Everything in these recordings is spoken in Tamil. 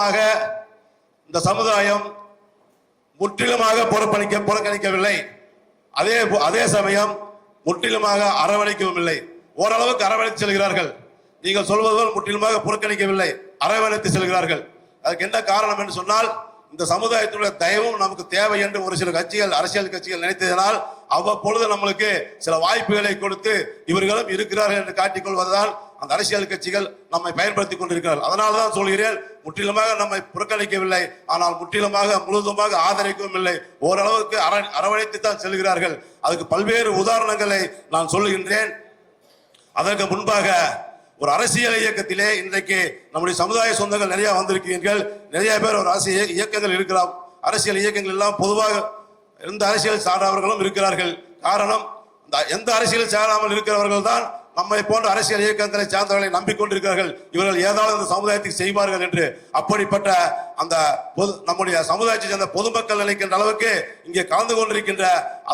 காலமாக இந்த சமுதாயம் முற்றிலுமாக புறக்கணிக்கவில்லை. அதே சமயம் முற்றிலுமாக அரவணைக்கவும் இல்லை. ஓரளவுக்கு அரவணைத்து செல்கிறார்கள். நீங்கள் சொல்வது போல் முற்றிலுமாக புறக்கணிக்கவில்லை, அரவணைத்து செல்கிறார்கள். அதுக்கு என்ன காரணம் என்று சொன்னால், இந்த சமுதாயத்தினுடைய தயவும் நமக்கு தேவை என்று ஒரு சில கட்சிகள், அரசியல் கட்சிகள் நினைத்ததனால் அவ்வப்பொழுது நம்மளுக்கு சில வாய்ப்புகளை கொடுத்து இவர்களும் இருக்கிறார்கள் என்று காட்டிக்கொள்வதால் அந்த அரசியல் கட்சிகள் நம்மை பயன்படுத்திக் கொண்டிருக்கிறார்கள். அதனால தான் சொல்கிறேன், முற்றிலுமாக நம்மை புறக்கணிக்கவில்லை, ஆனால் முற்றிலுமாக முழுவதுமாக ஆதரிக்கவும் இல்லை. ஓரளவுக்கு அரவணைத்து தான் செல்கிறார்கள். அதுக்கு பல்வேறு உதாரணங்களை நான் சொல்லுகின்றேன். அதற்கு முன்பாக ஒரு அரசியல் இயக்கத்திலே இன்றைக்கு நம்முடைய சமுதாய சொந்தங்கள் நிறைய வந்திருக்கிறீர்கள். நிறைய பேர் ஒரு அரசியல் இயக்கங்கள் இருக்கிறார். அரசியல் இயக்கங்கள் எல்லாம் பொதுவாக எந்த அரசியல் சார்ந்தவர்களும் இருக்கிறார்கள். காரணம், எந்த அரசியல் சாராமல் இருக்கிறவர்கள் தான் நம்மை போன்ற அரசியல் இயக்கங்களை சார்ந்தவர்களை நம்பிக்கொண்டிருக்கிறார்கள். இவர்கள் ஏதாவது இந்த சமுதாயத்துக்கு செய்வார்கள் என்று. அப்படிப்பட்ட அந்த நம்முடைய சமுதாயத்தை சேர்ந்த பொதுமக்கள் நினைக்கின்ற அளவுக்கு இங்கே கலந்து கொண்டிருக்கின்ற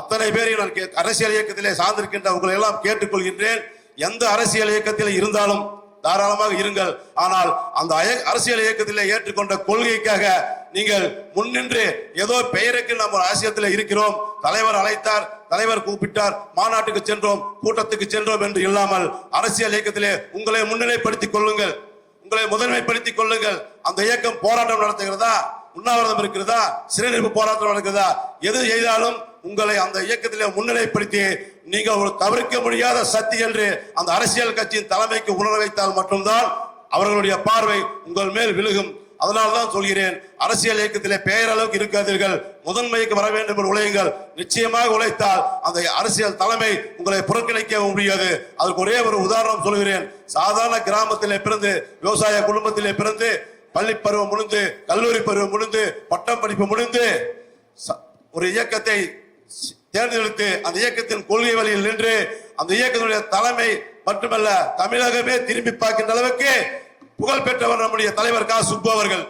அத்தனை பேரையும் நான் அரசியல் இயக்கத்திலே சார்ந்திருக்கின்ற உங்களை எல்லாம் கேட்டுக்கொள்கின்றேன். எந்த அரசியல் இயக்கத்தில் இருந்தாலும் தாராளமாக இருங்கள். ஆனால் அந்த அரசியல் இயக்கத்திலே ஏற்றுக்கொண்ட கொள்கைக்காக நீங்கள் முன்னின்று ஏதோ பெயருக்கு நம்ம அரசியத்தில் இருக்கிறோம், தலைவர் அழைத்தார், தலைவர் கூப்பிட்டார், மாநாட்டுக்கு சென்றோம், கூட்டத்துக்கு சென்றோம் என்று இல்லாமல் அரசியல் இயக்கத்திலே உங்களை முன்னிலைப்படுத்திக் கொள்ளுங்கள், உங்களை முதன்மைப்படுத்திக் கொள்ளுங்கள். அந்த இயக்கம் போராட்டம் நடத்துகிறதா, உண்ணாவிரதம் இருக்கிறதா, சிறைநிரப்பு போராட்டம் நடக்கிறதா, எது செய்தாலும் உங்களை அந்த இயக்கத்திலே முன்னிலைப்படுத்தி நீங்கள் ஒரு தவிர்க்க முடியாத சக்தி என்று அந்த அரசியல் கட்சியின் தலைமைக்கு உணர வைத்தால் மட்டும்தான் அவர்களுடைய பார்வை உங்கள் மேல் விழுகும். அதனால்தான் சொல்கிறேன், அரசியல் இயக்கத்திலே பெயரளவுக்கு இருக்காதீர்கள், முதன்மைக்கு வர வேண்டும் என்று உழையுங்கள். நிச்சயமாக உழைத்தால் அந்த அரசியல் தலைமை உங்களை புறக்கணிக்க முடியாது. அதுக்கு ஒரே ஒரு உதாரணம் சொல்கிறேன். சாதாரண கிராமத்திலே பிறந்து, விவசாய குடும்பத்திலே பிறந்து, பள்ளி பருவம் முடிந்து, கல்லூரி பருவம் முடிந்து, பட்டம் படிப்பு முடிந்து ஒரு இயக்கத்தை தேர்ந்தெடுத்து அந்த இயக்கத்தின் கொள்கை வழியில் நின்று அந்த இயக்கத்தினுடைய தலைமை மட்டுமல்ல தமிழகமே திரும்பி பார்க்கின்ற அளவுக்கு புகழ் பெற்றவர் நம்முடைய தலைவர் கா. சுப்பு அவர்கள்.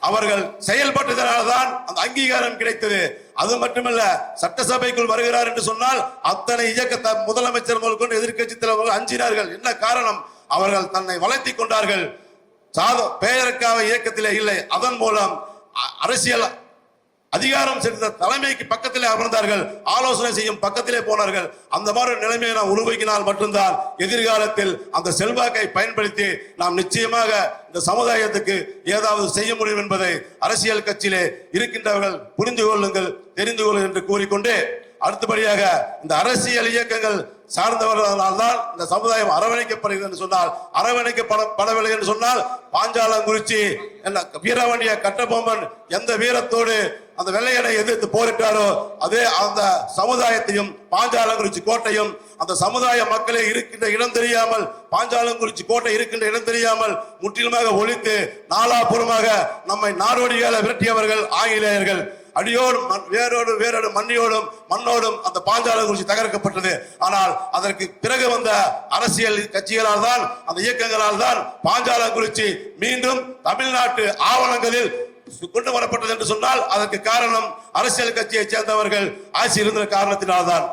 அவர்கள் செயல்பட்டதனால்தான் அந்த அங்கீகாரம் கிடைத்தது. அது மட்டுமல்ல, சட்டசபைக்குள் வருகிறார் என்று சொன்னால் அத்தனை இயக்கத்தை முதலமைச்சர் முதற்கொண்டு எதிர்கட்சி தலைவர்கள் அஞ்சினார்கள். என்ன காரணம்? அவர்கள் தன்னை வளர்த்தி கொண்டார்கள். பெயருக்காக இயக்கத்திலே இல்லை. அதன் மூலம் அரசியல் அதிகாரம் செலுத்த தலைமைக்கு பக்கத்திலே அமர்ந்தார்கள், ஆலோசனை செய்யும் பக்கத்திலே போனார்கள். அந்த மாதிரி நிலைமையை நாம் உருவாக்கினால் மட்டும்தான் எதிர்காலத்தில் அந்த செல்வாக்கை பயன்படுத்தி நாம் நிச்சயமாக இந்த சமுதாயத்துக்கு ஏதாவது செய்ய முடியும் என்பதை அரசியல் கட்சியிலே இருக்கின்றவர்கள் புரிந்து கொள்ளுங்கள், தெரிந்து கொள்ளுங்கள் என்று கூறிக்கொண்டு, அடுத்தபடியாக இந்த அரசியல் இயக்கங்கள் சார்ந்தவர்களால் தான் இந்த சமுதாயம் அரவணைக்கப்படுகிறது என்று சொன்னால், அரவணைக்கப்படவில்லை என்று சொன்னால், பாஞ்சாலங்குறிச்சி என்ன வீரவண்டிய கட்டபொம்மன் எந்த வீரத்தோடு அந்த வெள்ளையனை எதிர்த்து போரிட்டாரோ அதே அந்த சமுதாயத்தையும் பாஞ்சாலங்குறிச்சி கோட்டையும் அந்த சமுதாய மக்களே இருக்கின்ற இடம் தெரியாமல், பாஞ்சாலங்குறிச்சி கோட்டை இருக்கின்ற இடம் தெரியாமல் முற்றிலுமாக ஒழித்து நாலாபுறமாக நம்மை நாடோடிகளை விரட்டியவர்கள் ஆங்கிலேயர்கள். அடியோடும் வேரோடு மண்ணோடும் அந்த பாஞ்சாலங்குறிச்சி தகர்க்கப்பட்டது. ஆனால் அதற்கு பிறகு வந்த அரசியல் கட்சிகளால் தான், அந்த இயக்கங்களால் தான் பாஞ்சாலங்குறிச்சி மீண்டும் தமிழ்நாட்டு ஆவணங்களில் கொண்டு வரப்பட்டது என்று சொன்னால் அதற்கு காரணம் அரசியல் கட்சியை சேர்ந்தவர்கள் ஆட்சி இருந்த காரணத்தினால்தான்.